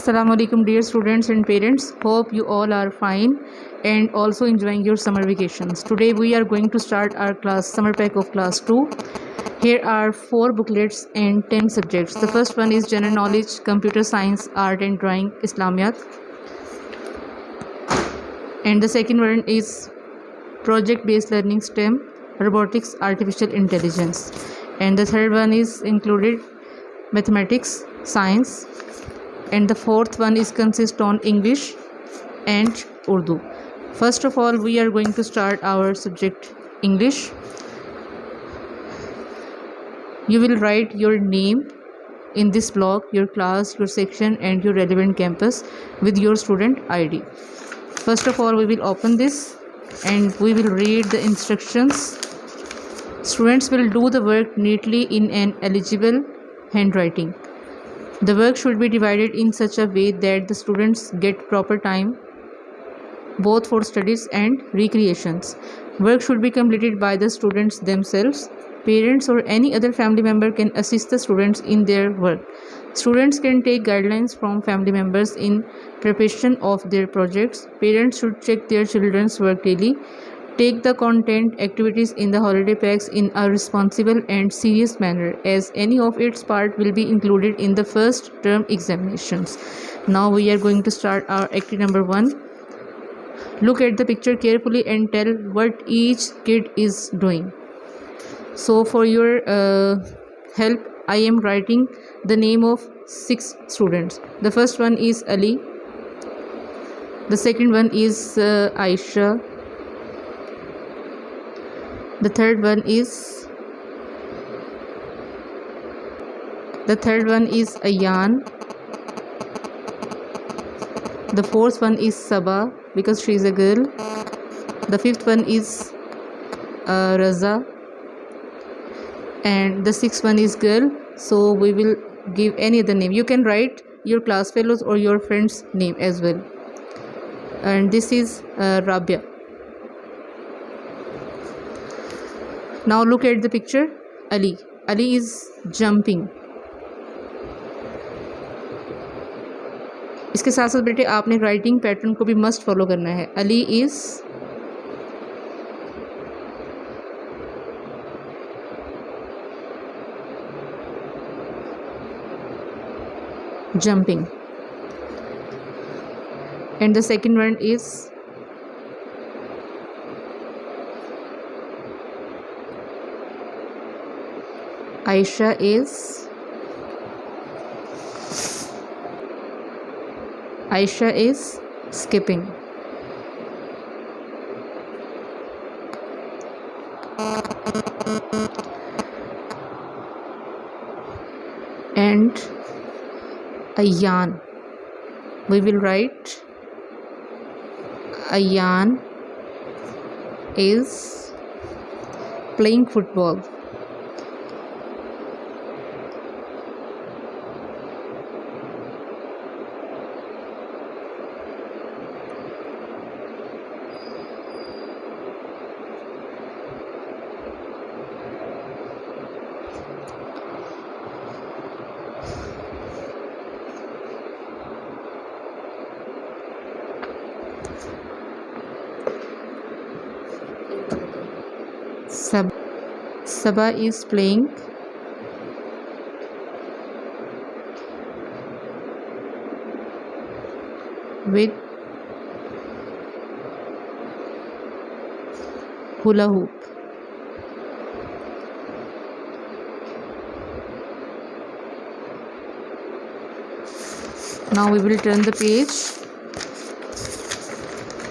Assalamu alaikum dear students and parents. Hope you all are fine and also enjoying your summer vacations. Today we are going to start our class summer pack of class 2. Here are 4 booklets and 10 subjects. The first one is general knowledge, computer science, art and drawing, Islamiyat. And the second one is project based learning, STEM, robotics, artificial intelligence. And the third one is included mathematics, science. And the fourth one is consist on English and Urdu. First of all, we are going to start our subject English. You will write your name in this block, your class, your section and your relevant campus with your student ID. First of all, we will open this and we will read the instructions. Students will do the work neatly in an eligible handwriting. The work should be divided in such a way that the students get proper time both for studies and recreations. Work should be completed by the students themselves. Parents or any other family member can assist the students in their work. Students can take guidelines from family members in preparation of their projects. Parents should check their children's work daily. Take the content activities in the holiday packs in a responsible and serious manner, as any of its part will be included in the first term examinations. Now we are going to start our activity number 1. Look at the picture carefully and tell what each kid is doing. So for your help, I am writing the name of 6 students. The first one is Ali. The second one is Aisha. The third one is Ayan. The fourth one is Sabah because she is a girl. The fifth one is Raza, and the sixth one is girl. So we will give any other name. You can write your class fellows or your friend's name as well. And this is Rabia. Now look at the picture. Ali is jumping. इसके साथ साथ बेटे आपने writing pattern को भी must follow करना है. Ali is jumping. And the second one is Aisha is skipping. And Ayan, we will write Ayan is playing football. Sabah is playing with hula hoop. Now we will turn the page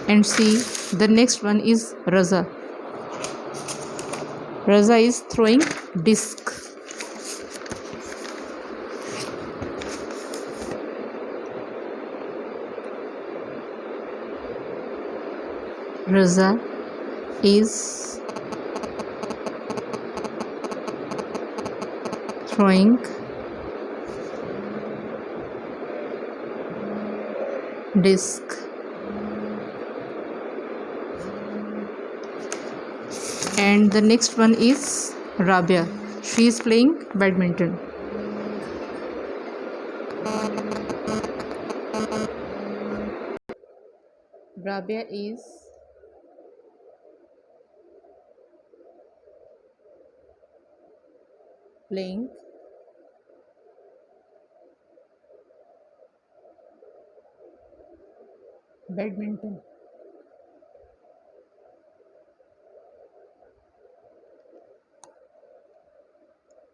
and see the next one is Raza. Raza is throwing disc. Raza is throwing disc. And the next one is Rabia. She is playing badminton. Rabia is playing badminton.